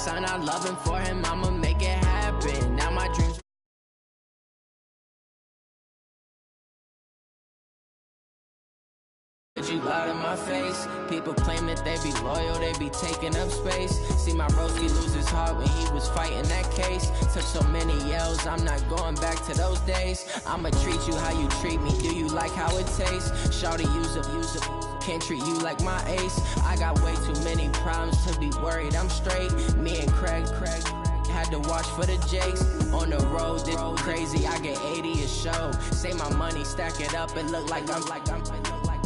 son, I love him for him, I'ma make it happen. Now my dreams. You loud in my face. People claim that they be loyal, they be taking up space. See my broski lose his heart when he was fighting that case. Took so many yells, I'm not going back to those days. I'ma treat you how you treat me, do you like how it tastes? Shawty, use up, can't treat you like my ace. I got way too many problems to be worried, I'm straight. Me and Craig had to watch for the Jakes. On the road, this crazy, I get 80 a show. Say my money, stack it up, it look like I'm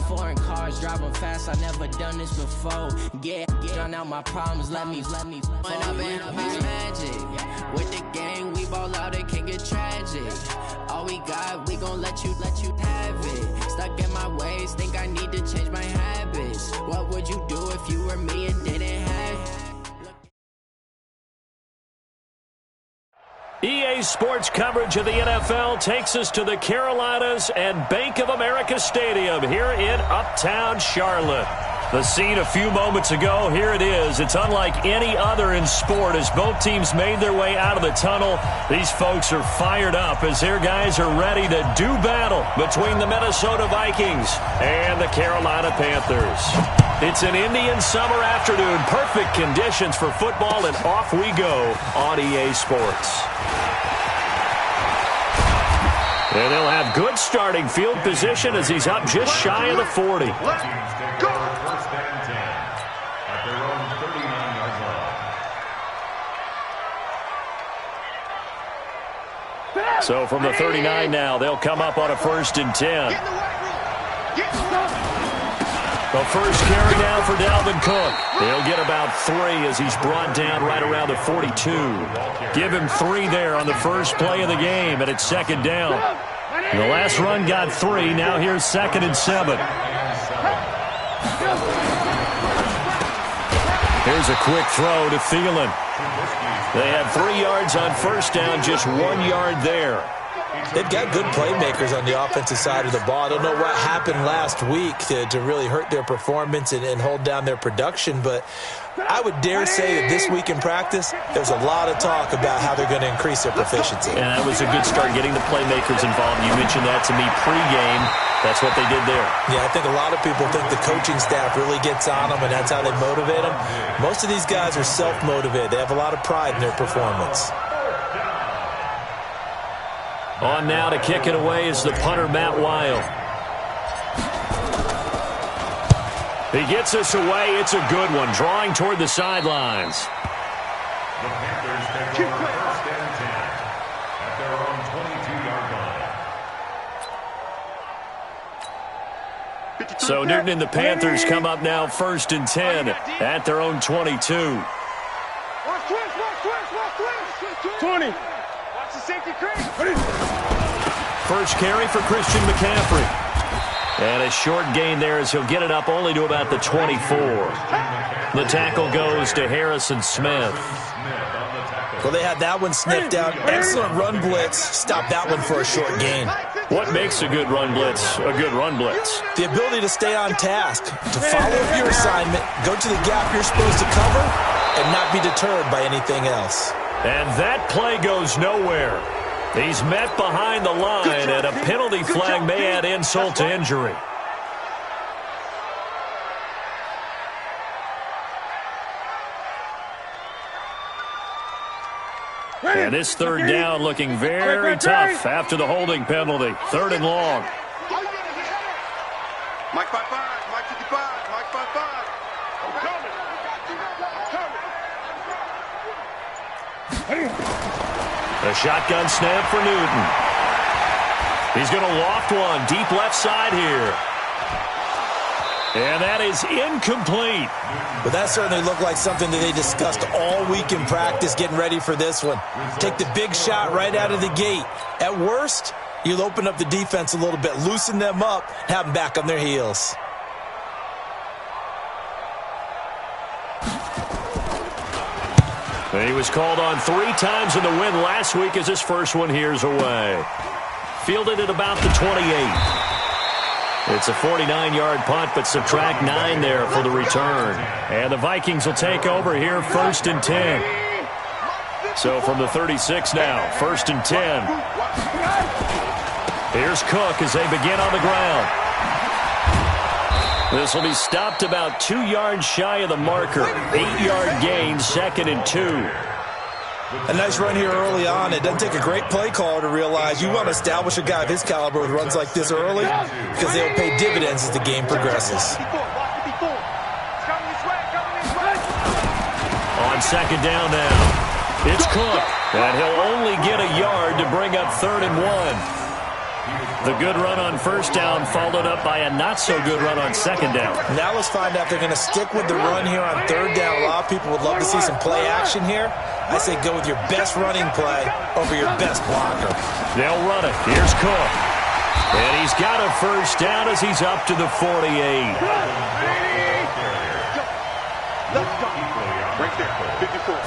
foreign cars, driving fast, I never done this before. Get drown out my problems, let me When I've been magic. With the gang, we ball out, it can get tragic. All we got, we gon' let you have it. Stuck in my ways, think I need to change my habits. What would you do if you were me and didn't have it? EA Sports coverage of the NFL takes us to the Carolinas and Bank of America Stadium here in Uptown Charlotte. The scene a few moments ago, here it is. It's unlike any other in sport as both teams made their way out of the tunnel. These folks are fired up as their guys are ready to do battle between the Minnesota Vikings and the Carolina Panthers. It's an Indian summer afternoon, perfect conditions for football, and off we go on EA Sports. And they'll have good starting field position as he's up just shy of the 40. So from the 39 now, they'll come up on a 1st and 10. The first carry now for Dalvin Cook. He'll get about 3 as he's brought down right around the 42. Give him 3 there on the first play of the game, and it's 2nd down. The last run got 3. Now here's 2nd and 7. Here's a quick throw to Thielen. They had 3 yards on 1st down, just 1 yard there. They've got good playmakers on the offensive side of the ball. I don't know what happened last week to really hurt their performance and hold down their production, but I would dare say that this week in practice, there's a lot of talk about how they're going to increase their proficiency. And that was a good start, getting the playmakers involved. You mentioned that to me pregame. That's what they did there. Yeah, I think a lot of people think the coaching staff really gets on them, and that's how they motivate them. Most of these guys are self-motivated. They have a lot of pride in their performance. On now to kick it away is the punter, Matt Wild. He gets us away. It's a good one, drawing toward the sidelines. The Panthers take over 1st and 10 at their own 22-yard line. So Newton and the Panthers come up now 1st and 10 at their own 22. 20. Watch the safety crease. First carry for Christian McCaffrey. And a short gain there as he'll get it up only to about the 24. The tackle goes to Harrison Smith. Well, they had that one sniffed out. Excellent run blitz. Stop that one for a short gain. What makes a good run blitz a good run blitz? The ability to stay on task, to follow up your assignment, go to the gap you're supposed to cover, and not be deterred by anything else. And that play goes nowhere. He's met behind the line, and a penalty flag may add insult to injury. And this 3rd down looking very tough after the holding penalty. 3rd and long. Mike 5-5, Mike 55, Mike 5-5. I'm coming. A shotgun snap for Newton. He's going to loft one deep left side here. And that is incomplete. But that certainly looked like something that they discussed all week in practice getting ready for this one. Take the big shot right out of the gate. At worst, you'll open up the defense a little bit, loosen them up, have them back on their heels. He was called on 3 times in the win last week as his first one here's away. Fielded at about the 28. It's a 49-yard punt, but subtract 9 there for the return. And the Vikings will take over here 1st and 10. So from the 36 now, 1st and 10. Here's Cook as they begin on the ground. This will be stopped about 2 yards shy of the marker. 8-yard gain, 2nd and 2. A nice run here early on. It doesn't take a great play caller to realize you want to establish a guy of his caliber with runs like this early because they'll pay dividends as the game progresses. On 2nd down now, it's Cook, and he'll only get a yard to bring up 3rd and 1. The good run on 1st down followed up by a not-so-good run on 2nd down. Now let's find out if they're going to stick with the run here on 3rd down. A lot of people would love to see some play action here. I say go with your best running play over your best blocker. They'll run it. Here's Cook. And he's got a 1st down as he's up to the 48. Right there, 54.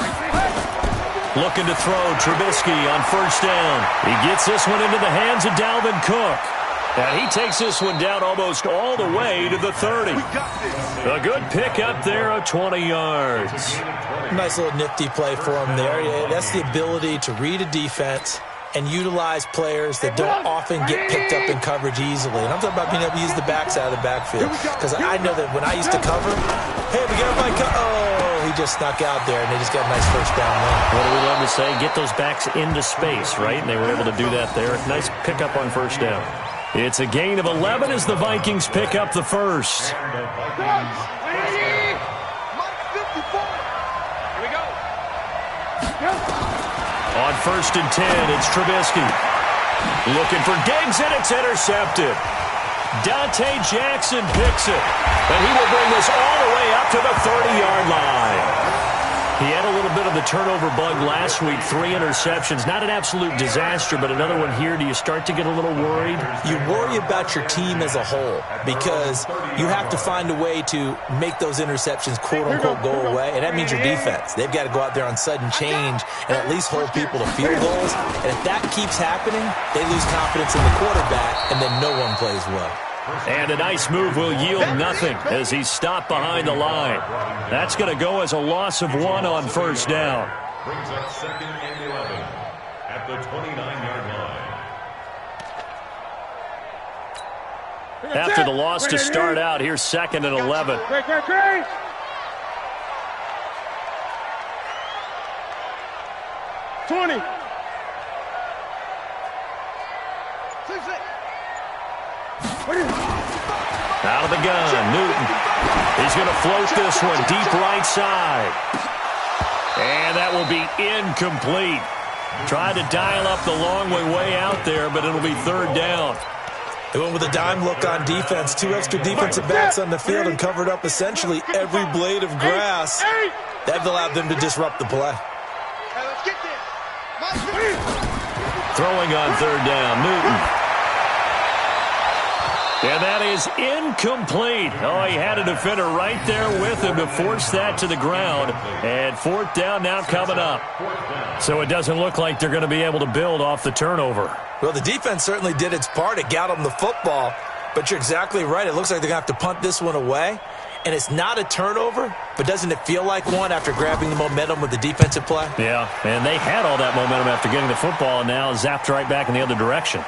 Looking to throw Trubisky on 1st down. He gets this one into the hands of Dalvin Cook. And he takes this one down almost all the way to the 30. A good pickup there of 20 yards. Nice little nifty play for him there. Yeah, that's the ability to read a defense and utilize players that don't often get picked up in coverage easily. And I'm talking about being able to use the backside of the backfield. Because I know that when I used to cover, hey, we got my oh, he just snuck out there, and they just got a nice 1st down there. What do we love to say? Get those backs into space, right? And they were able to do that there. Nice pickup on 1st down. It's a gain of 11 as the Vikings pick up the 1st. On 1st and 10, it's Trubisky. Looking for Diggs, and it's intercepted. Dante Jackson picks it, and he will bring this all the way up to the 30-yard line. He had a little bit of the turnover bug last week, 3 interceptions. Not an absolute disaster, but another one here. Do you start to get a little worried? You worry about your team as a whole because you have to find a way to make those interceptions, quote-unquote, go away, and that means your defense. They've got to go out there on sudden change and at least hold people to field goals. And if that keeps happening, they lose confidence in the quarterback, and then no one plays well. And a nice move will yield nothing as he's stopped behind the line. That's going to go as a loss of 1 on 1st down. Brings up 2nd and 11 at the 29-yard line. After the loss to start out, here's 2nd and 11. 20. Out of the gun, Newton. He's going to float this one deep right side. And that will be incomplete. Tried to dial up the long way out there, but it'll be 3rd down. They went with a dime look on defense. 2 extra defensive backs on the field and covered up essentially every blade of grass. That allowed them to disrupt the play. Throwing on 3rd down, Newton. And that is incomplete. Oh, he had a defender right there with him to force that to the ground. And 4th down now coming up. So it doesn't look like they're going to be able to build off the turnover. Well, the defense certainly did its part. It got them the football. But you're exactly right. It looks like they're going to have to punt this one away. And it's not a turnover, but doesn't it feel like one after grabbing the momentum with the defensive play? Yeah, and they had all that momentum after getting the football and now zapped right back in the other direction.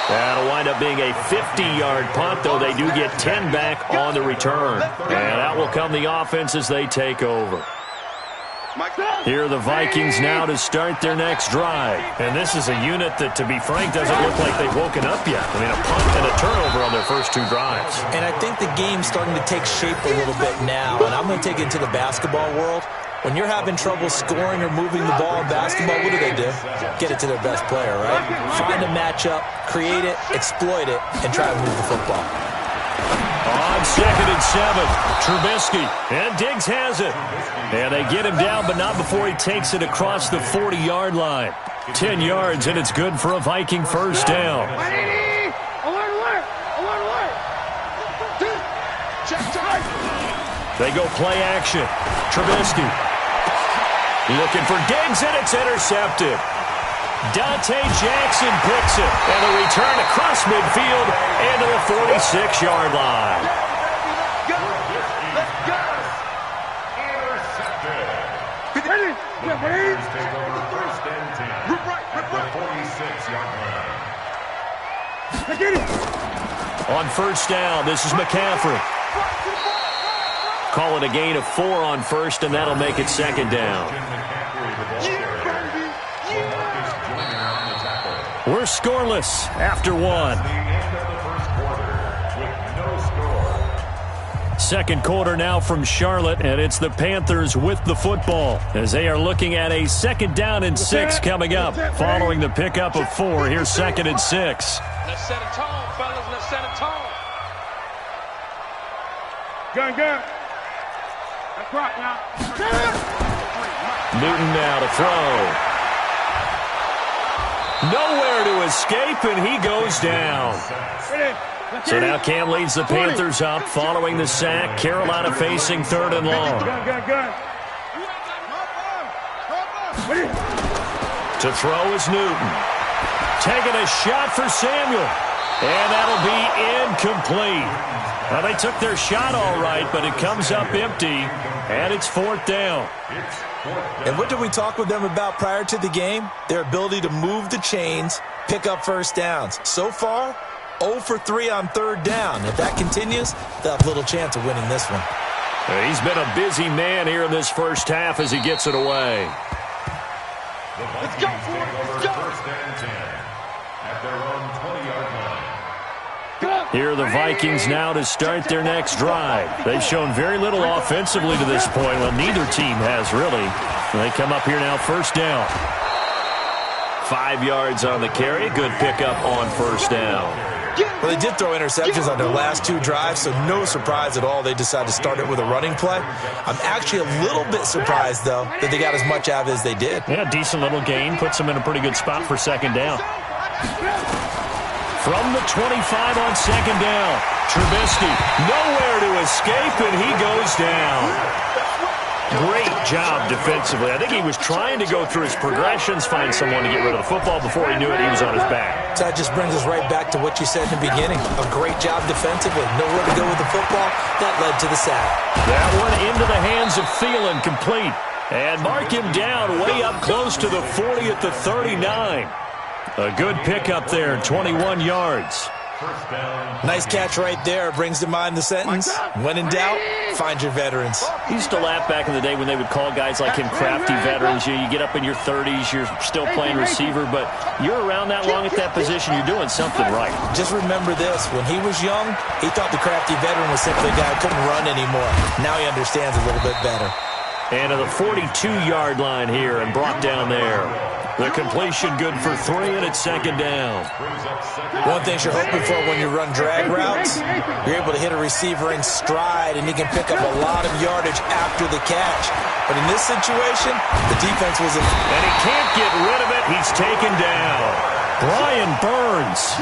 That'll wind up being a 50-yard punt, though they do get 10 back on the return. And that will come the offense as they take over. Here are the Vikings now to start their next drive. And this is a unit that, to be frank, doesn't look like they've woken up yet. I mean, a punt and a turnover on their first 2 drives. And I think the game's starting to take shape a little bit now. And I'm going to take it into the basketball world. When you're having trouble scoring or moving the ball in basketball, what do? Get it to their best player, right? Find a matchup, create it, exploit it, and try to move the football. On 2nd and 7, Trubisky, and Diggs has it. And they get him down, but not before he takes it across the 40-yard line. 10 yards, and it's good for a Viking 1st down. They go play action. Trubisky looking for Diggs, and it's intercepted. Dante Jackson picks it, and a return across midfield into the 46-yard line. Panthers take over 1st and 10 at the 46-yard line. On 1st down, this is McCaffrey. Call it a gain of 4 on 1st, and that'll make it 2nd down. We're scoreless after 1. Second quarter now from Charlotte, and it's the Panthers with the football as they are looking at a 2nd down and 6 coming up following the pickup of 4. Here's 2nd and 6. Let's set a tone, fellas. Let's set a tone. Gun. That's right now. Newton now to throw. Nowhere to escape, and he goes down. So now Cam leads the Panthers up following the sack. Carolina facing 3rd and long. To throw is Newton. Taking a shot for Samuel. And that'll be incomplete. Well, they took their shot all right, but it comes up empty, and it's 4th down. And what did we talk with them about prior to the game? Their ability to move the chains, pick up 1st downs. So far, 0 for 3 on 3rd down. If that continues, they'll have little chance of winning this one. He's been a busy man here in this first half as he gets it away. Let's go, Let's go. 1st and 10 at their own 20-yard line. Here are the Vikings now to start their next drive. They've shown very little offensively to this point. Well, neither team has really. They come up here now 1st down. 5 yards on the carry. Good pickup on 1st down. Well, they did throw interceptions on their last 2 drives, so no surprise at all they decided to start it with a running play. I'm actually a little bit surprised, though, that they got as much out of it as they did. Yeah, decent little gain. Puts them in a pretty good spot for 2nd down. From the 25 on 2nd down, Trubisky nowhere to escape, and he goes down. Great job defensively. I think he was trying to go through his progressions, find someone to get rid of the football. Before he knew it, he was on his back. So that just brings us right back to what you said in the beginning. A great job defensively. Nowhere to go with the football. That led to the sack. That one into the hands of Thielen, complete. And mark him down way up close to the 40 at the 39. A good pickup there, 21 yards. Nice catch right there. Brings to mind the sentence, when in doubt, find your veterans. I used to laugh back in the day when they would call guys like him crafty veterans. You get up in your 30s, you're still playing receiver, but you're around that long at that position, you're doing something right. Just remember this, when he was young, he thought the crafty veteran was simply a guy who couldn't run anymore. Now he understands a little bit better. And to the 42-yard line here and brought down there. The completion good for 3, and it's 2nd down. One thing you're hoping for when you run drag routes, you're able to hit a receiver in stride, and he can pick up a lot of yardage after the catch. But in this situation, the defense was in. And he can't get rid of it. He's taken down. Brian Burns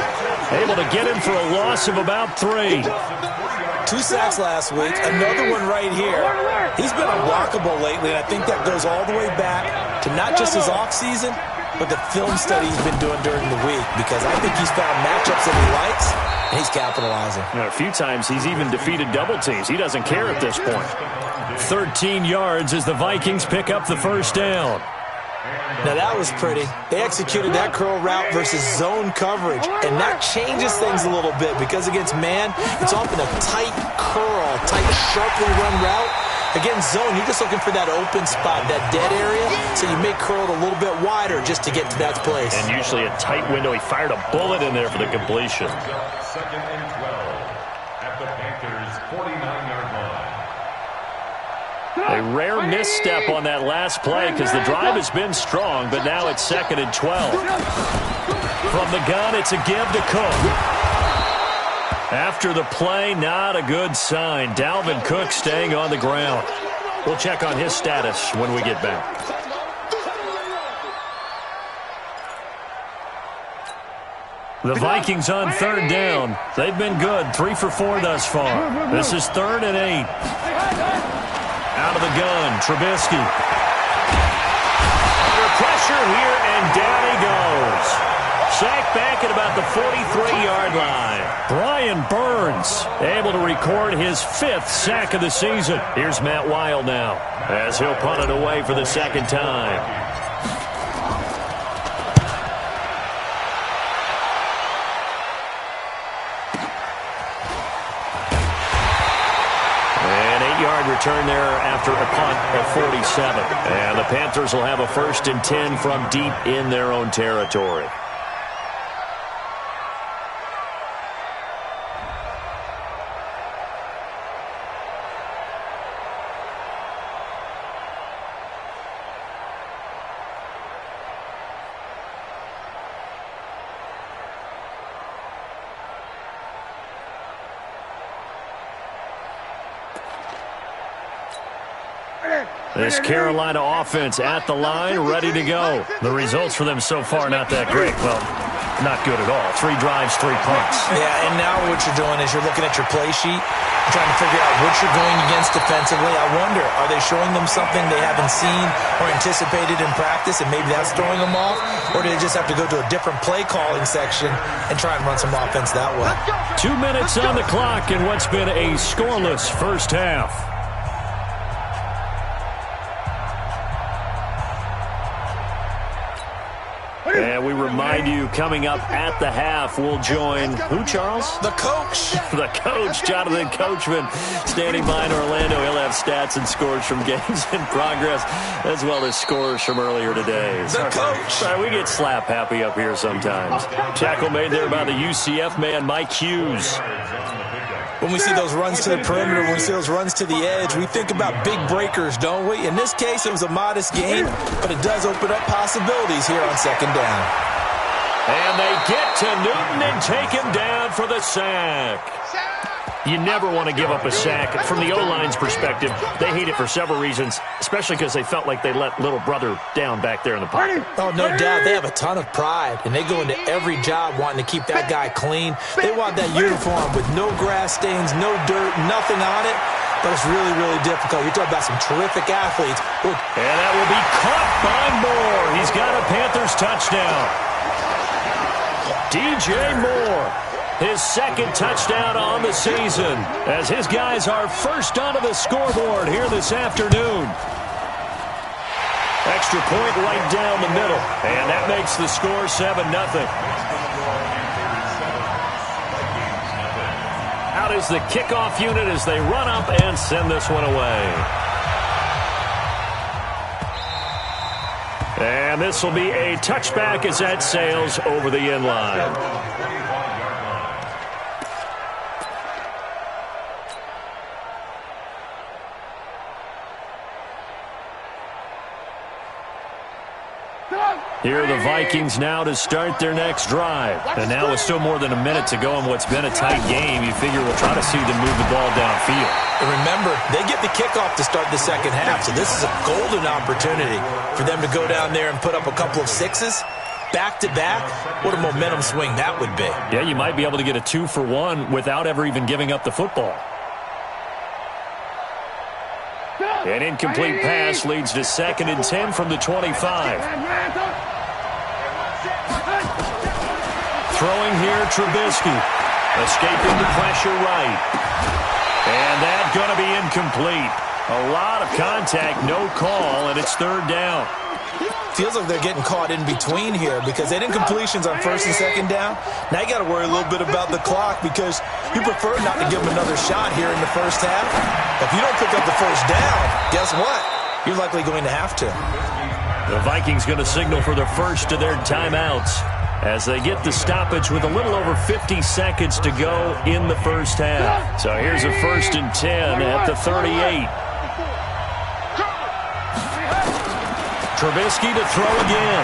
able to get him for a loss of about 3. 2 sacks last week, another one right here. He's been unblockable lately, and I think that goes all the way back to not just his offseason, but the film study he's been doing during the week, because I think he's found matchups that he likes, and he's capitalizing. A few times he's even defeated double teams. He doesn't care at this point. 13 yards as the Vikings pick up the 1st down. Now that was pretty. They executed that curl route versus zone coverage, and that changes things a little bit because against man, it's often a tight curl, tight, sharply run route. Against zone, you're just looking for that open spot, that dead area, so you may curl it a little bit wider just to get to that place. And usually a tight window. He fired a bullet in there for the completion. 2nd and 12 at the Panthers' 49-yard line. A rare misstep on that last play because the drive has been strong, but now it's 2nd and 12. From the gun, it's a give to Cook. After the play, not a good sign. Dalvin Cook staying on the ground. We'll check on his status when we get back. The Vikings on 3rd down. They've been good, 3 for 4 thus far. This is 3rd and 8. Out of the gun, Trubisky. Under pressure here, and down he goes. Sacked back at about the 43-yard line. Brian Burns Hopkins able to record his 5th sack of the season. Here's Matt Weil now as he'll punt it away for the second time. An 8-yard return there after a punt of 47. And the Panthers will have a 1st and 10 from deep in their own territory. This Carolina offense at the line, ready to go. The results for them so far not that great. Well, not good at all. 3 drives, 3 punts. Yeah, and now what you're doing is you're looking at your play sheet, trying to figure out what you're going against defensively. I wonder, are they showing them something they haven't seen or anticipated in practice, and maybe that's throwing them off? Or do they just have to go to a different play calling section and try and run some offense that way? 2 minutes on the clock in what's been a scoreless first half. And we remind you, coming up at the half, we'll join who, Charles? The coach. The coach, Jonathan Coachman, standing by in Orlando. He'll have stats and scores from games in progress, as well as scores from earlier today. The coach. Sorry, we get slap happy up here sometimes. Tackle made there by the UCF man, Mike Hughes. When we see those runs to the perimeter, when we see those runs to the edge, we think about big breakers, don't we? In this case, it was a modest gain, but it does open up possibilities here on second down. And they get to Newton and take him down for the sack. You never want to give up a sack. From the O-line's perspective, they hate it for several reasons, especially because they felt like they let little brother down back there in the pocket. Oh, no doubt. They have a ton of pride, and they go into every job wanting to keep that guy clean. They want that uniform with no grass stains, no dirt, nothing on it. But it's really, really difficult. You're talking about some terrific athletes. And that will be caught by Moore. He's got a Panthers touchdown. DJ Moore, his 2nd touchdown on the season, as his guys are first onto the scoreboard here this afternoon. Extra point right down the middle, and that makes the score 7-0. Out is the kickoff unit as they run up and send this one away. And this will be a touchback as that sails over the end line. Here are the Vikings now to start their next drive. And now with still more than a minute to go in what's been a tight game, you figure we'll try to see them move the ball downfield. And remember, they get the kickoff to start the second half, so this is a golden opportunity for them to go down there and put up a couple of 6s. Back-to-back, what a momentum swing that would be. Yeah, you might be able to get a 2-for-1 without ever even giving up the football. An incomplete pass leads to 2nd and 10 from the 25. Throwing here, Trubisky. Escaping the pressure right. And that's going to be incomplete. A lot of contact, no call, and it's 3rd down. Feels like they're getting caught in between here because they did incompletions on 1st and 2nd down. Now you got to worry a little bit about the clock because you prefer not to give them another shot here in the first half. If you don't pick up the 1st down, guess what? You're likely going to have to. The Vikings going to signal for the first of their timeouts as they get the stoppage with a little over 50 seconds to go in the first half. So here's a 1st and 10 at the 38. Trubisky to throw again.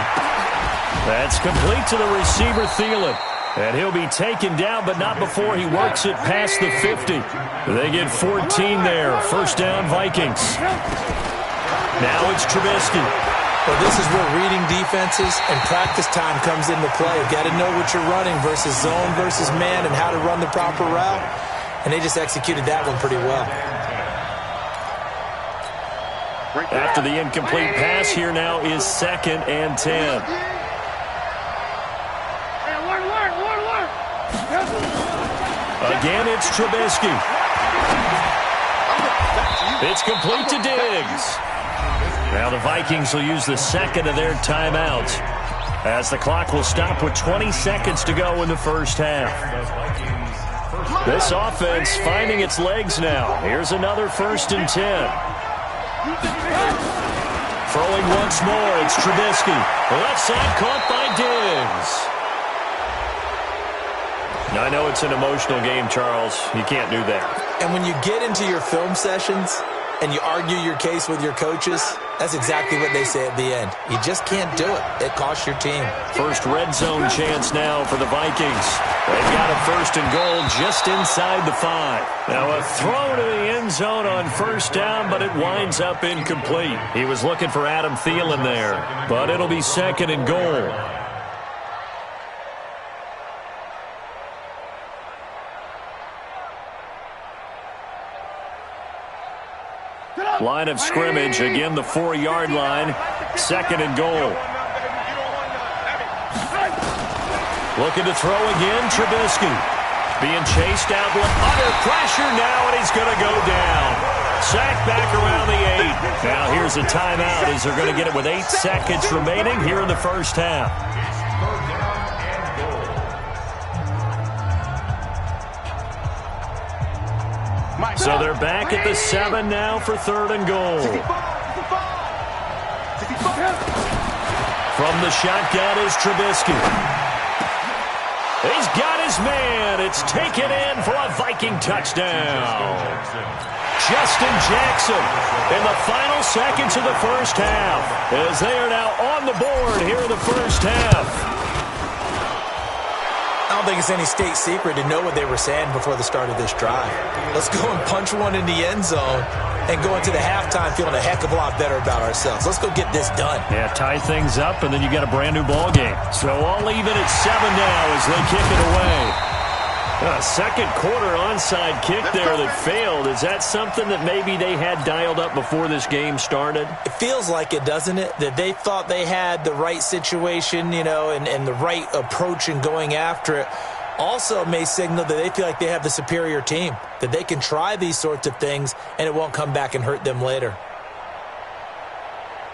That's complete to the receiver, Thielen. And he'll be taken down, but not before he works it past the 50. They get 14 there. 1st down, Vikings. Now it's Trubisky. Well, this is where reading defenses and practice time comes into play. You've got to know what you're running versus zone versus man and how to run the proper route. And they just executed that one pretty well. After the incomplete pass, here now is 2nd and 10. Again, it's Trubisky. It's complete to Diggs. Now the Vikings will use the second of their timeouts, as the clock will stop with 20 seconds to go in the first half. This offense finding its legs now. Here's another 1st and 10. Throwing once more, it's Trubisky. Left side caught by Diggs. Now, I know it's an emotional game, Charles. You can't do that. And when you get into your film sessions and you argue your case with your coaches, that's exactly what they say at the end. You just can't do it. It costs your team. First red zone chance now for the Vikings. They've got a 1st and goal just inside the 5. Now a throw to the end zone on 1st down, but it winds up incomplete. He was looking for Adam Thielen there, but it'll be 2nd and goal. Line of scrimmage, again the 4-yard line, 2nd and goal. Looking to throw again, Trubisky. Being chased out, under pressure now, and he's going to go down. Sacked back around the 8. Now here's a timeout as they're going to get it with 8 seconds remaining here in the first half. So they're back at the 7 now for 3rd and goal. From the shotgun is Trubisky. He's got his man. It's taken in for a Viking touchdown. Justin Jackson in the final seconds of the first half, as they are now on the board here in the first half. I don't think it's any state secret to know what they were saying before the start of this drive. Let's go and punch one in the end zone and go into the halftime feeling a heck of a lot better about ourselves. Let's go get this done. Yeah, tie things up, and then you got a brand-new ball game. So all even at 7 now as they kick it away. A second quarter onside kick there that failed. Is that something that maybe they had dialed up before this game started? It feels like it, doesn't it? That they thought they had the right situation, you know, and the right approach in going after it. Also may signal that they feel like they have the superior team, that they can try these sorts of things and it won't come back and hurt them later.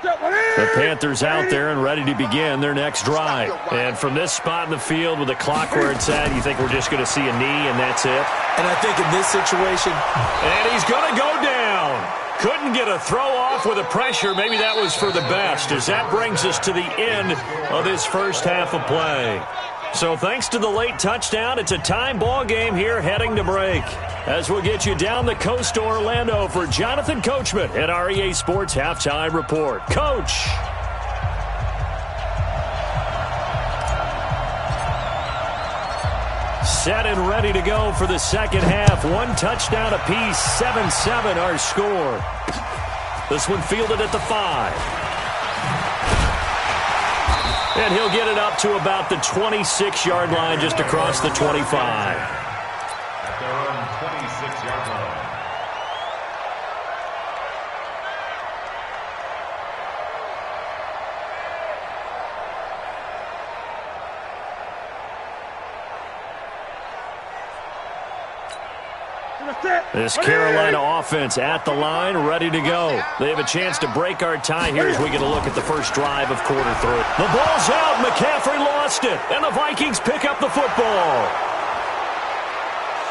The Panthers out there and ready to begin their next drive. And from this spot in the field with the clock where it's at, you think we're just going to see a knee and that's it? And I think in this situation... And he's going to go down. Couldn't get a throw off with the pressure. Maybe that was for the best, as that brings us to the end of this first half of play. So thanks to the late touchdown, it's a time ball game here heading to break. As we'll get you down the coast to Orlando for Jonathan Coachman at our EA Sports Halftime Report. Coach. Set and ready to go for the second half. One touchdown apiece, 7-7 our score. This one fielded at the 5. And he'll get it up to about the 26-yard line, just across the 25. At their own 26-yard line. This Carolina offense at the line, ready to go. They have a chance to break our tie here as we get a look at the first drive of quarter 3. The ball's out. McCaffrey lost it, and the Vikings pick up the football.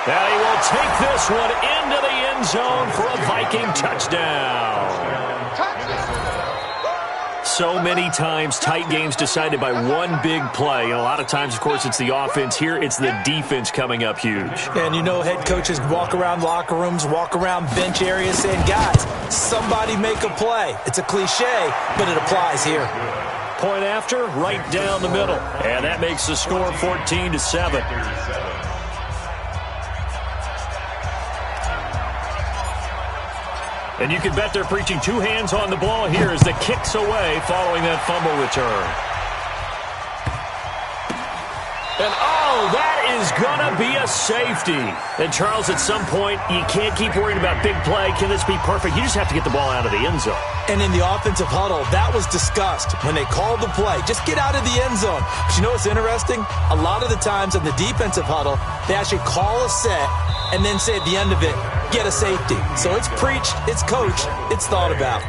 Now he will take this one into the end zone for a Viking touchdown. So many times tight games decided by one big play. And a lot of times, of course, it's the offense. Here, it's the defense coming up huge. And you know head coaches walk around locker rooms, walk around bench areas saying, guys, somebody make a play. It's a cliche, but it applies here. Point after, right down the middle. And that makes the score 14-7. And you can bet they're preaching two hands on the ball here as the kick's away following that fumble return. And, oh, that is going to be a safety. And, Charles, at some point, you can't keep worrying about big play. Can this be perfect? You just have to get the ball out of the end zone. And in the offensive huddle, that was discussed when they called the play. Just get out of the end zone. But you know what's interesting? A lot of the times in the defensive huddle, they actually call a set and then say at the end of it, get a safety. So it's preached, it's coached, it's thought about.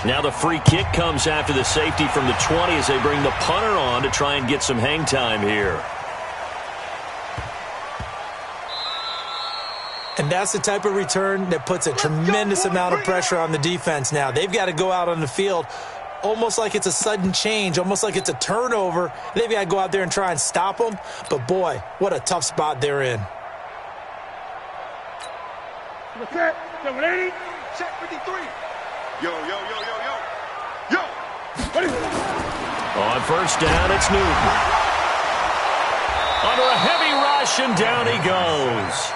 Now the free kick comes after the safety from the 20 as they bring the punter on to try and get some hang time here. And that's the type of return that puts a tremendous amount of pressure on the defense now. They've got to go out on the field almost like it's a sudden change, almost like it's a turnover. They've got to go out there and try and stop them. But, boy, what a tough spot they're in. Check 53. Yo. On first down, it's Newton. Under a heavy rush, and down he goes.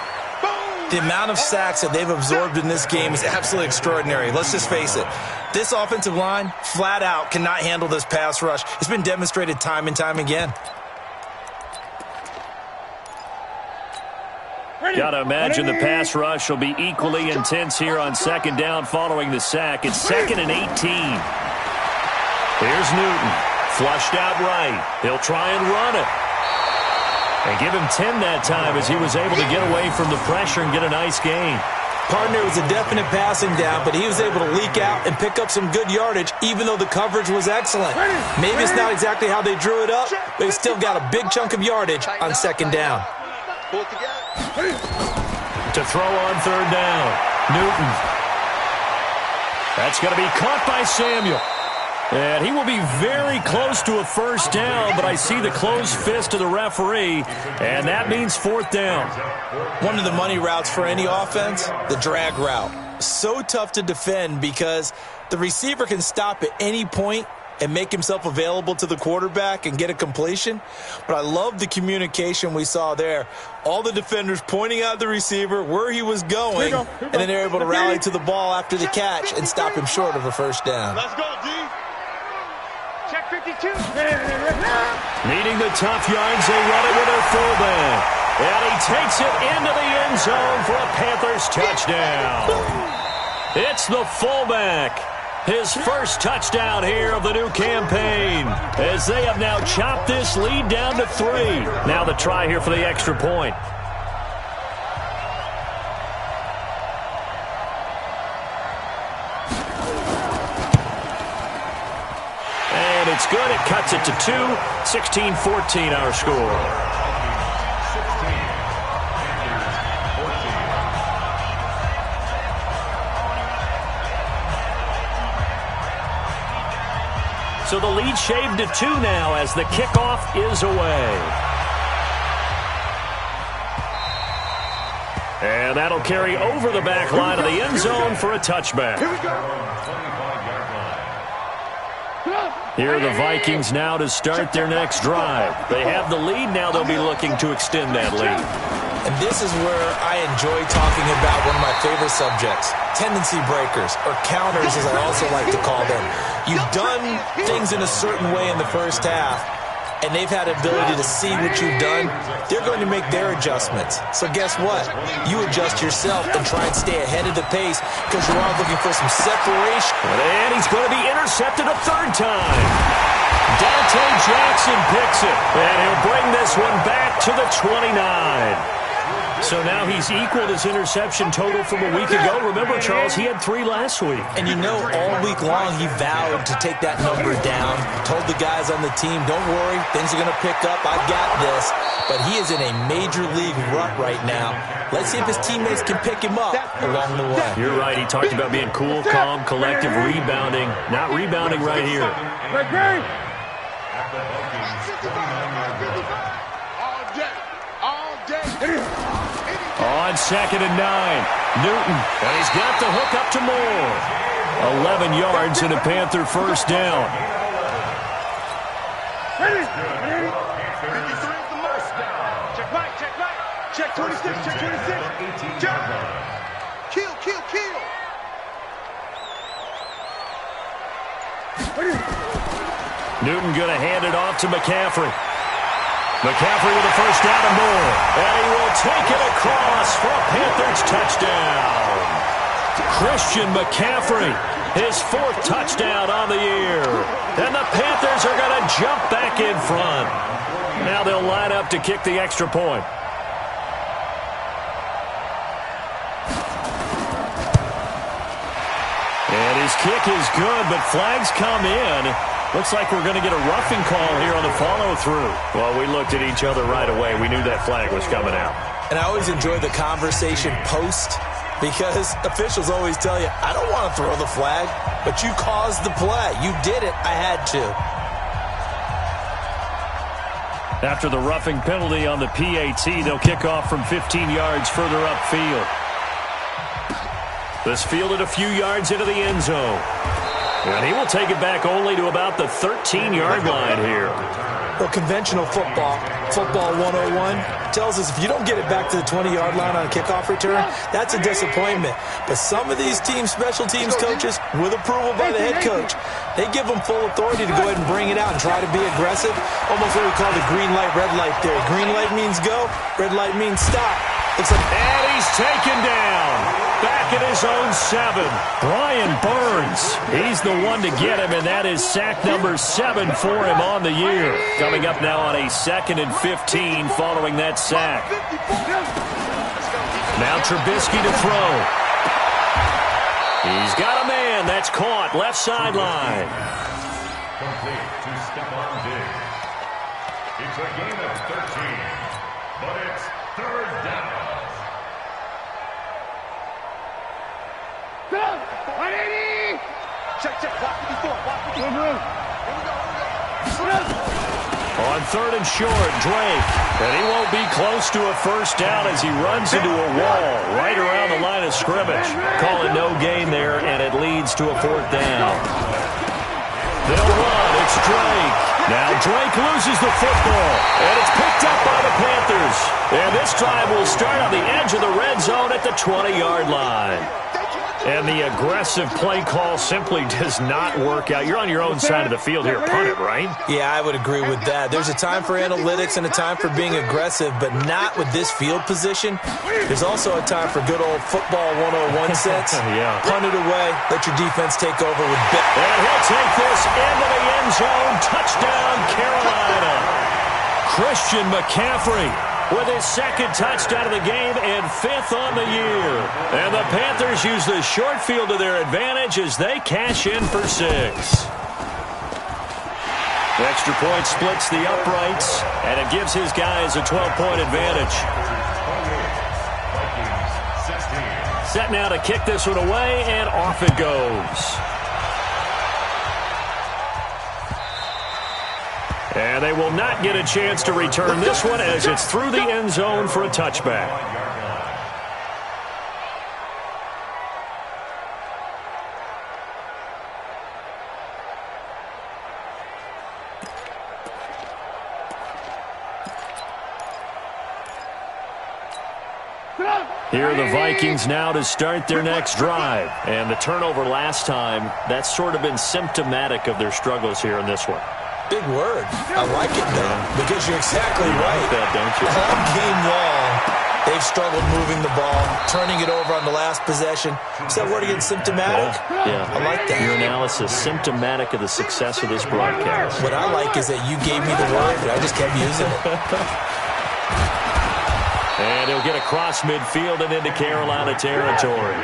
The amount of sacks that they've absorbed in this game is absolutely extraordinary. Let's just face it. This offensive line, flat out, cannot handle this pass rush. It's been demonstrated time and time again. Got to imagine the pass rush will be equally intense here on second down following the sack. It's 2nd and 18. Here's Newton. Flushed out right. He'll try and run it. And give him 10 that time as he was able to get away from the pressure and get a nice gain. Partner was a definite passing down, but he was able to leak out and pick up some good yardage, even though the coverage was excellent. Maybe it's not exactly how they drew it up, but he still got a big chunk of yardage on second down. To throw on third down. Newton. That's going to be caught by Samuel. And he will be very close to a first down, but I see the closed fist of the referee, and that means 4th down. One of the money routes for any offense, the drag route. So tough to defend because the receiver can stop at any point and make himself available to the quarterback and get a completion. But I love the communication we saw there. All the defenders pointing out the receiver, where he was going, and then they're able to rally to the ball after the catch and stop him short of a first down. Let's go, D. Check 52. Needing the tough yards, they run it with their fullback. And he takes it into the end zone for a Panthers touchdown. It's the fullback. His first touchdown here of the new campaign, as they have now chopped this lead down to 3. Now the try here for the extra point. And it's good. It cuts it to 2. 16-14 our score. So the lead shaved to 2 now as the kickoff is away. And that'll carry over the back line of the end zone for a touchback. Here are the Vikings now to start their next drive. They have the lead. Now they'll be looking to extend that lead. And this is where I enjoy talking about one of my favorite subjects, tendency breakers, or counters as I also like to call them. You've done things in a certain way in the first half, and they've had the ability to see what you've done. They're going to make their adjustments. So guess what? You adjust yourself and try and stay ahead of the pace because you're all looking for some separation. And he's going to be intercepted a 3rd time. Dante Jackson picks it, and he'll bring this one back to the 29. So now he's equaled his interception total from a week ago. Remember, Charles, he had 3 last week. And you know, all week long he vowed to take that number down. Told the guys on the team, don't worry, things are going to pick up. I got this. But he is in a major league rut right now. Let's see if his teammates can pick him up along the way. You're right. He talked about being cool, calm, collective, rebounding. Not rebounding right here. On 2nd and 9, Newton, and he's got the hook up to Moore. 11 yards and a Panther first down. Check 26, check 26. Check. Kill, kill, kill. Newton going to hand it off to McCaffrey. McCaffrey with a first down and more. And he will take it across for a Panthers touchdown. Christian McCaffrey, his 4th touchdown on the year. And the Panthers are going to jump back in front. Now they'll line up to kick the extra point. And his kick is good, but flags come in. Looks like we're going to get a roughing call here on the follow-through. Well, we looked at each other right away. We knew that flag was coming out. And I always enjoy the conversation post, because officials always tell you, I don't want to throw the flag, but you caused the play. You did it. I had to. After the roughing penalty on the PAT, they'll kick off from 15 yards further upfield. This fielded a few yards into the end zone. And he will take it back only to about the 13-yard line here. Well, conventional football 101, tells us if you don't get it back to the 20-yard line on a kickoff return, that's a disappointment. But some of these special teams coaches, with approval by the head coach, they give them full authority to go ahead and bring it out and try to be aggressive. Almost what we call the green light, red light theory. Green light means go, red light means stop. And he's taken down. Back at his own 7. Brian Burns. He's the one to get him, and that is sack number 7 for him on the year. Coming up now on a 2nd and 15 following that sack. Now Trubisky to throw. He's got a man. That's caught. Left sideline. Complete to Stephon Diggs. It's a gain of 13, but it's 3rd down. Check, check. Block 54. Block 54. Here we go. On 3rd and short, Drake. And he won't be close to a first down as he runs into a wall right around the line of scrimmage. Calling no gain there, and it leads to a 4th down. They'll run. It's Drake. Now Drake loses the football, and it's picked up by the Panthers. And this drive will start on the edge of the red zone at the 20-yard line. And the aggressive play call simply does not work out. You're on your own side of the field here. Punt it, right? Yeah, I would agree with that. There's a time for analytics and a time for being aggressive, but not with this field position. There's also a time for good old football 101 sense. Yeah. Punt it away. Let your defense take over with bit. And he'll take this into the end zone. Touchdown, Carolina. Christian McCaffrey with his 2nd touchdown of the game and 5th on the year. And the Panthers use the short field to their advantage as they cash in for 6. The extra point splits the uprights, and it gives his guys a 12-point advantage. Set now to kick this one away, and off it goes. And they will not get a chance to return this one as it's through the end zone for a touchback. Here are the Vikings now to start their next drive. And the turnover last time, that's sort of been symptomatic of their struggles here in this one. Big word. I like it, though, because you're exactly right. Like that, don't you? All game long, they've struggled moving the ball, turning it over on the last possession. Is that word again, symptomatic? Yeah. I like that. Your analysis, symptomatic of the success of this broadcast. What I like is that you gave me the word, and I just kept using it. And he'll get across midfield and into Carolina territory.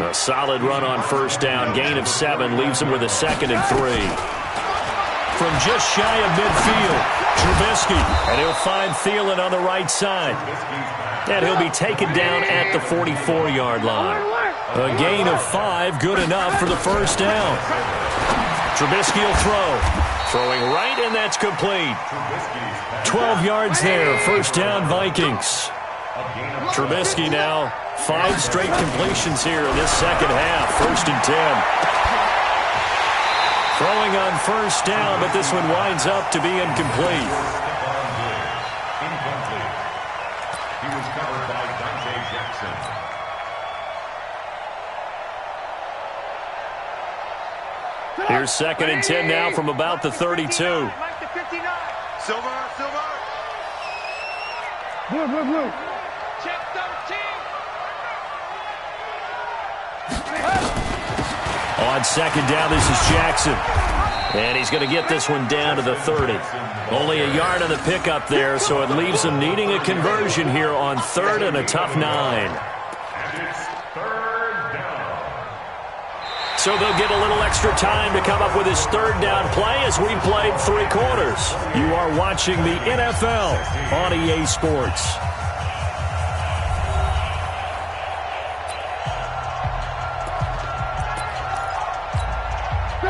A solid run on first down, gain of 7, leaves him with a 2nd and 3. From just shy of midfield, Trubisky, and he'll find Thielen on the right side. And he'll be taken down at the 44-yard line. A gain of 5, good enough for the first down. Trubisky will throw. Throwing right, and that's complete. 12 yards there, first down Vikings. Trubisky now, 5 straight completions here in this second half, 1st and 10. Throwing on first down, but this one winds up to be incomplete. is covered by Dante Jackson. Here's 2nd and 10 now from about the 32. Silver. Blue. Check 13. On 2nd down, this is Jackson. And he's going to get this one down to the 30. Only a yard on the pickup there, so it leaves him needing a conversion here on 3rd and a tough 9. And it's 3rd down. So they'll get a little extra time to come up with his 3rd down play as we played 3 quarters. You are watching the NFL on EA Sports.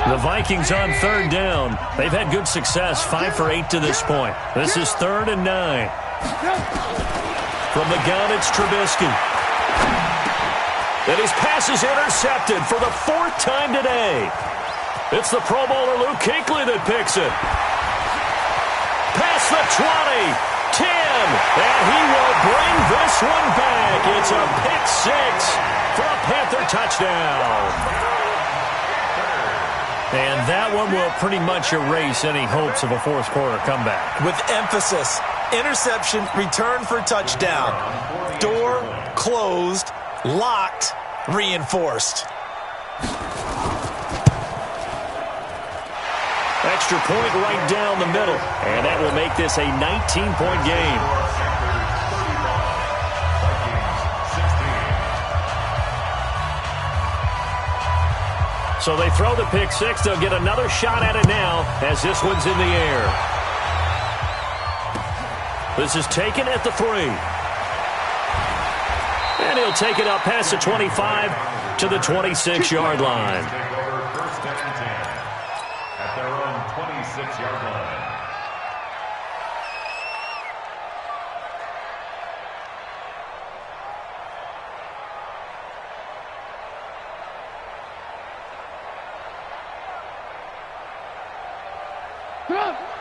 The Vikings on 3rd down. They've had good success, 5 for 8 to this point. This is 3rd and 9. From the gun, it's Trubisky. And his pass is intercepted for the 4th time today. It's the Pro Bowler Luke Kuechly that picks it. Past the 20, 10, and he will bring this one back. It's a pick 6 for a Panther touchdown. And that one will pretty much erase any hopes of a 4th quarter comeback. With emphasis, interception, return for touchdown. Door closed, locked, reinforced. Extra point right down the middle. And that will make this a 19-point game. So they throw the pick 6. They'll get another shot at it now as this one's in the air. This is taken at the 3. And he'll take it up past the 25 to the 26-yard line. Take over 1st and 10 at their own 26-yard line.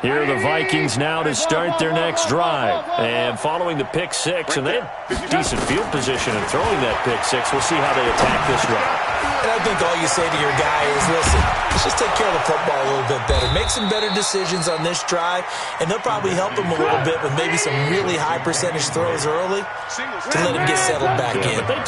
Here are the Vikings now to start their next drive. And following the pick 6, and they have decent field position in throwing that pick 6. We'll see how they attack this drive. And I think all you say to your guy is, listen, let's just take care of the football a little bit better. Make some better decisions on this drive, and they'll probably help him a little bit with maybe some really high percentage throws early to let him get settled back in. But they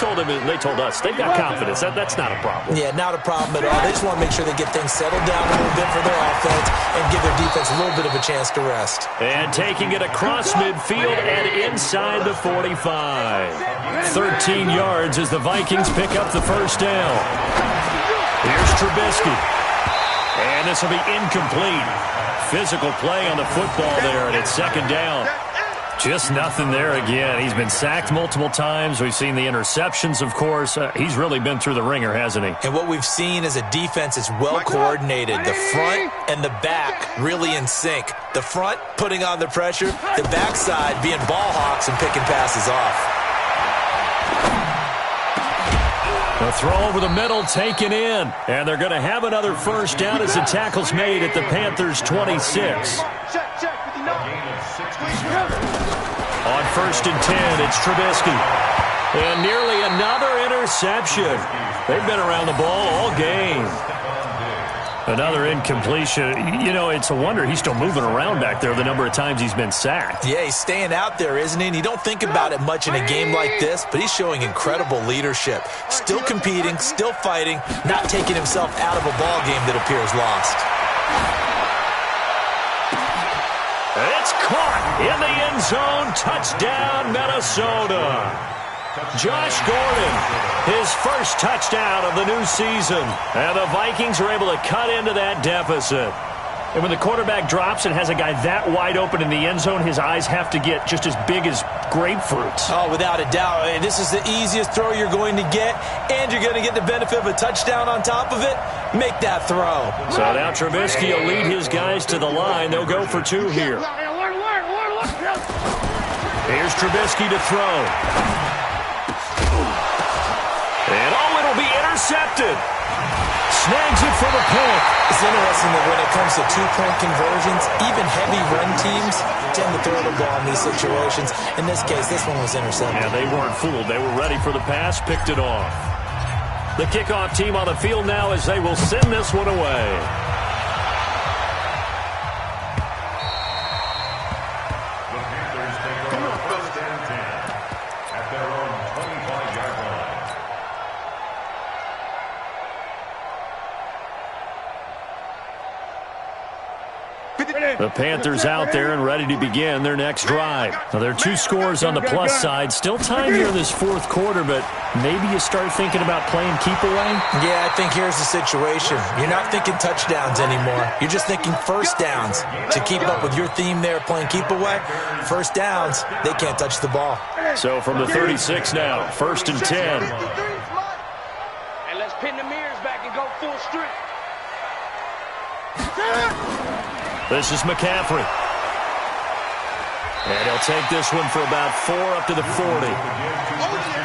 told us they've got confidence. That's not a problem. Yeah, not a problem at all. They just want to make sure they get things settled down a little bit for their offense and give their defense a little bit of a chance to rest. And taking it across midfield and inside the 45. 13 yards as the Vikings pick up the 1st down. Here's Trubisky. And this will be incomplete. Physical play on the football there, and it's 2nd down. Just nothing there again. He's been sacked multiple times. We've seen the interceptions, of course. He's really been through the ringer, hasn't he? And what we've seen is a defense that's well coordinated. The front and the back really in sync. The front putting on the pressure, the backside being ball hawks and picking passes off. The throw over the middle taken in. And they're going to have another 1st down as the tackle's made at the Panthers' 26. On 1st and 10, it's Trubisky. And nearly another interception. They've been around the ball all game. Another incompletion. You know, it's a wonder he's still moving around back there the number of times he's been sacked. Yeah, he's staying out there, isn't he? And you don't think about it much in a game like this, but he's showing incredible leadership. Still competing, still fighting, not taking himself out of a ball game that appears lost. It's caught in the end zone. Touchdown, Minnesota. Josh Gordon, his 1st touchdown of the new season. And the Vikings are able to cut into that deficit. And when the quarterback drops and has a guy that wide open in the end zone, his eyes have to get just as big as grapefruits. Oh, without a doubt. This is the easiest throw you're going to get, and you're going to get the benefit of a touchdown on top of it. Make that throw. So now Trubisky will lead his guys to the line. They'll go for 2 here. Here's Trubisky to throw. And, it'll be intercepted. snags it for the pick. It's interesting that when it comes to two-point conversions, even heavy run teams tend to throw the ball in these situations. In this case, this one was intercepted. Yeah, they weren't fooled. They were ready for the pass, picked it off. The kickoff team on the field now as they will send this one away. The Panthers take over first and 10 at their own 25-yard line. The Panthers out there and ready to begin their next drive. Now, there are 2 scores on the plus side. Still time here in this fourth quarter, but maybe you start thinking about playing keep away? Yeah, I think here's the situation. You're not thinking touchdowns anymore. You're just thinking first downs. To keep up with your theme there, playing keep away, first downs, they can't touch the ball. So from the 36 now, first and 10. And let's pin the mirrors back and go full strength. This is McCaffrey. And he'll take this one for about 4 up to the 40.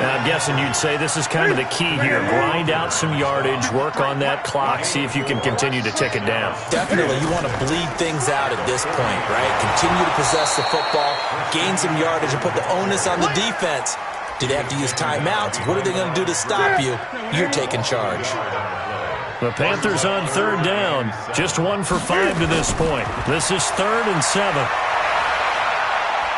Now, I'm guessing you'd say this is kind of the key here. Grind out some yardage, work on that clock, see if you can continue to tick it down. Definitely, you want to bleed things out at this point, right? Continue to possess the football, gain some yardage, and put the onus on the defense. Do they have to use timeouts? What are they going to do to stop you? You're taking charge. The Panthers on third down. Just 1 for 5 to this point. This is 3rd and 7.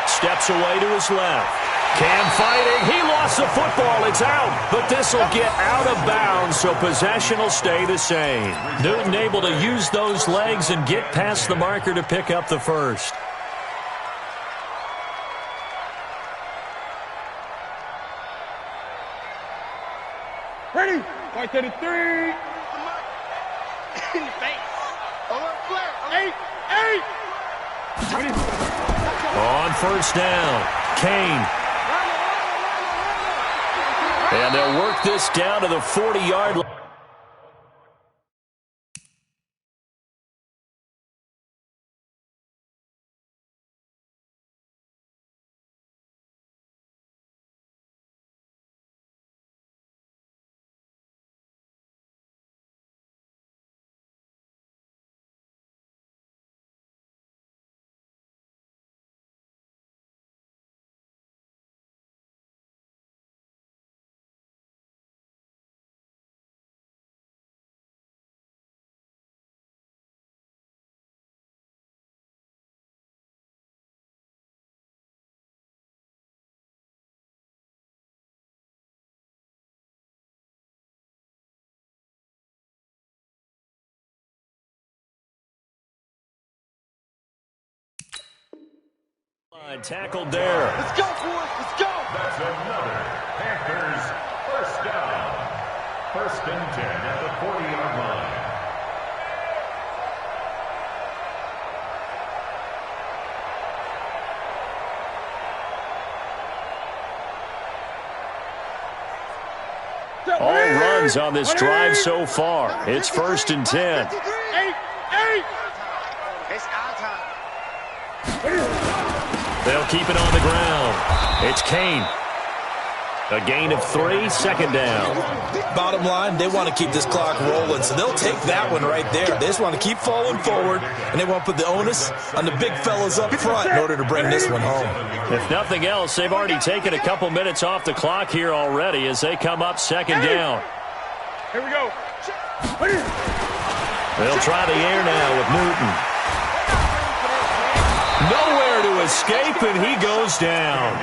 Steps away to his left. Cam fighting. He lost the football. It's out. But this will get out of bounds, so possession will stay the same. Newton able to use those legs and get past the marker to pick up the first. Ready? 533. In the face. On first down, Kane. And they'll work this down to the 40-yard line. Tackled there. Let's go, boys. Let's go. That's another Panthers first down. 1st and 10 at the 40-yard line. All runs on this drive so far. It's 1st and 10. It's our time. They'll keep it on the ground. It's Kane. A gain of 3, 2nd down. Bottom line, they want to keep this clock rolling, so they'll take that one right there. They just want to keep falling forward, and they want to put the onus on the big fellas up front in order to bring this one home. If nothing else, they've already taken a couple minutes off the clock here already as they come up 2nd down. Here we go. They'll try the air now with Newton. Nowhere to escape, and he goes down.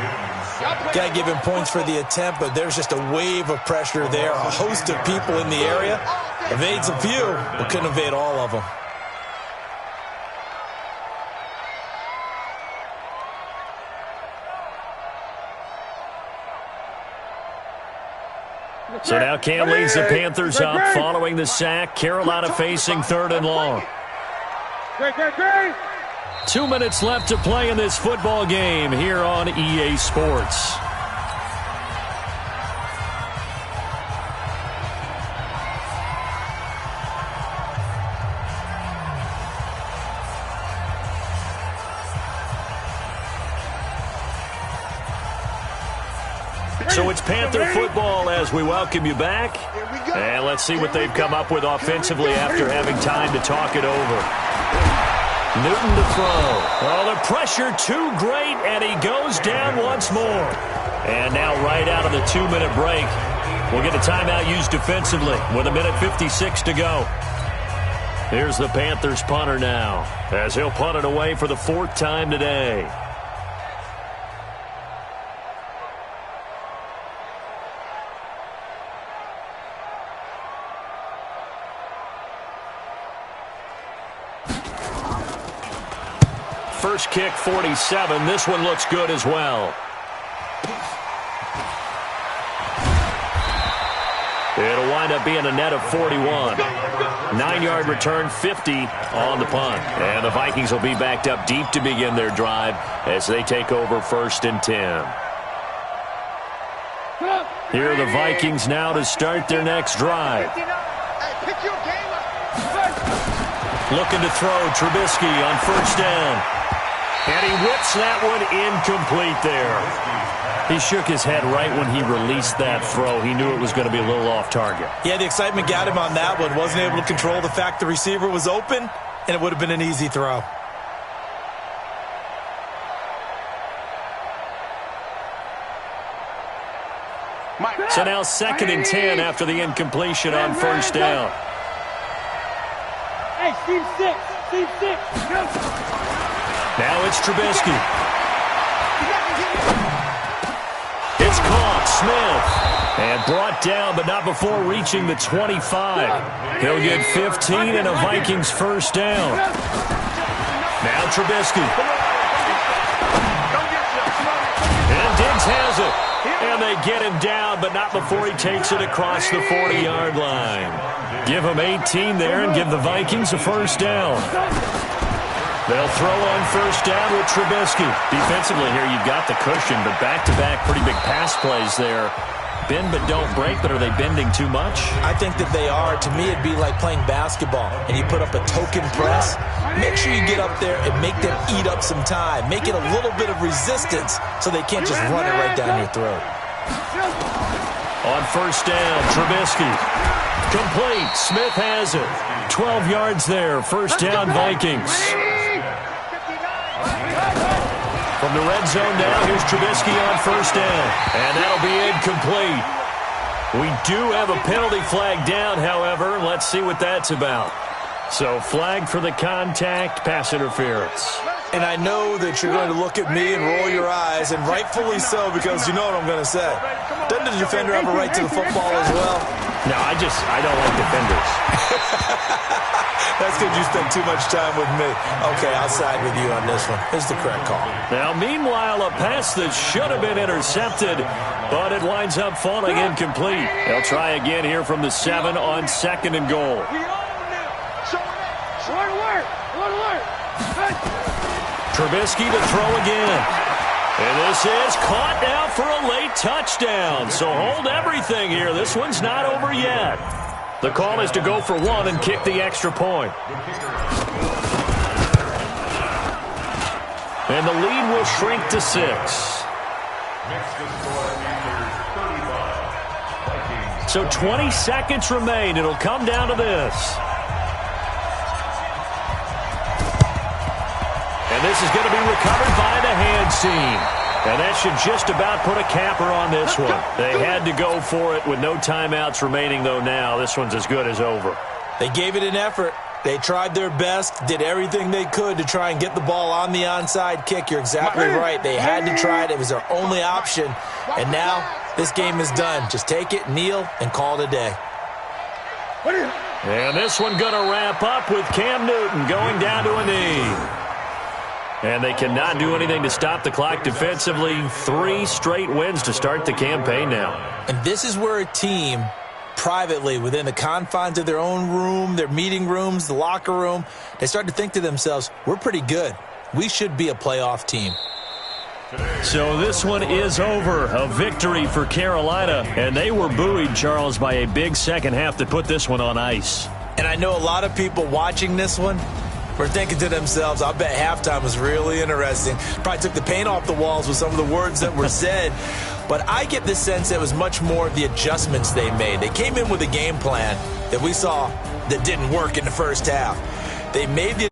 Got to give him points for the attempt, but there's just a wave of pressure there. A host of people in the area. Evades a few, but couldn't evade all of them. So now Cam leads the Panthers up following the sack. Carolina facing 3rd and long. 2 minutes left to play in this football game here on EA Sports. So it's Panther football as we welcome you back. And let's see what they've come up with offensively after having time to talk it over. Newton to throw. Oh, the pressure too great, and he goes down once more. And now right out of the 2-minute break, we'll get a timeout used defensively with 1:56 to go. Here's the Panthers punter now, as he'll punt it away for the 4th time today. First kick, 47. This one looks good as well. It'll wind up being a net of 41. 9-yard return, 50 on the punt. And the Vikings will be backed up deep to begin their drive as they take over 1st and 10. Here are the Vikings now to start their next drive. Looking to throw, Trubisky on 1st down. And he whips that one incomplete there. He shook his head right when he released that throw. He knew it was going to be a little off target. Yeah, the excitement got him on that one. Wasn't able to control the fact the receiver was open, and it would have been an easy throw. So now 2nd and 10 after the incompletion on 1st down. Hey, Steve 6. Now it's Trubisky. It's caught. Smith. And brought down, but not before reaching the 25. He'll get 15 and a Vikings 1st down. Now Trubisky. And Diggs has it. And they get him down, but not before he takes it across the 40-yard line. Give him 18 there and give the Vikings a 1st down. They'll throw on 1st down with Trubisky. Defensively here, you've got the cushion, but back-to-back pretty big pass plays there. Bend but don't break, but are they bending too much? I think that they are. To me, it'd be like playing basketball, and you put up a token press. Make sure you get up there and make them eat up some time. Make it a little bit of resistance so they can't just run it right down your throat. On 1st down, Trubisky. Complete. Smith has it. 12 yards there. 1st down, Vikings. From the red zone now, here's Trubisky on 1st down. And that'll be incomplete. We do have a penalty flag down, however. Let's see what that's about. So flag for the contact, pass interference. And I know that you're going to look at me and roll your eyes, and rightfully so, because you know what I'm going to say. Doesn't the defender have a right to the football as well? No, I don't like defenders. That's because you spend too much time with me. Okay, I'll side with you on this one. Here's the correct call. Now, meanwhile, a pass that should have been intercepted, but it winds up falling incomplete. They'll try again here from the 7 on 2nd and goal. Trubisky to throw again. And this is caught now for a late touchdown. So hold everything here. This one's not over yet. The call is to go for 1 and kick the extra point. And the lead will shrink to 6. So 20 seconds remain. It'll come down to this. And this is going to be recovered by the hands team. And that should just about put a capper on this one. They had to go for it with no timeouts remaining, though, now. This one's as good as over. They gave it an effort. They tried their best, did everything they could to try and get the ball on the onside kick. You're exactly right. They had to try it. It was their only option. And now this game is done. Just take it, kneel, and call it a day. And this one going to wrap up with Cam Newton going down to a knee. And they cannot do anything to stop the clock defensively. 3 straight wins to start the campaign now. And this is where a team, privately, within the confines of their own room, their meeting rooms, the locker room, they start to think to themselves, we're pretty good. We should be a playoff team. So this one is over. A victory for Carolina. And they were buoyed, Charles, by a big second half that put this one on ice. And I know a lot of people watching this one were thinking to themselves, I bet halftime was really interesting. Probably took the paint off the walls with some of the words that were said. But I get the sense it was much more of the adjustments they made. They came in with a game plan that we saw that didn't work in the first half. They made the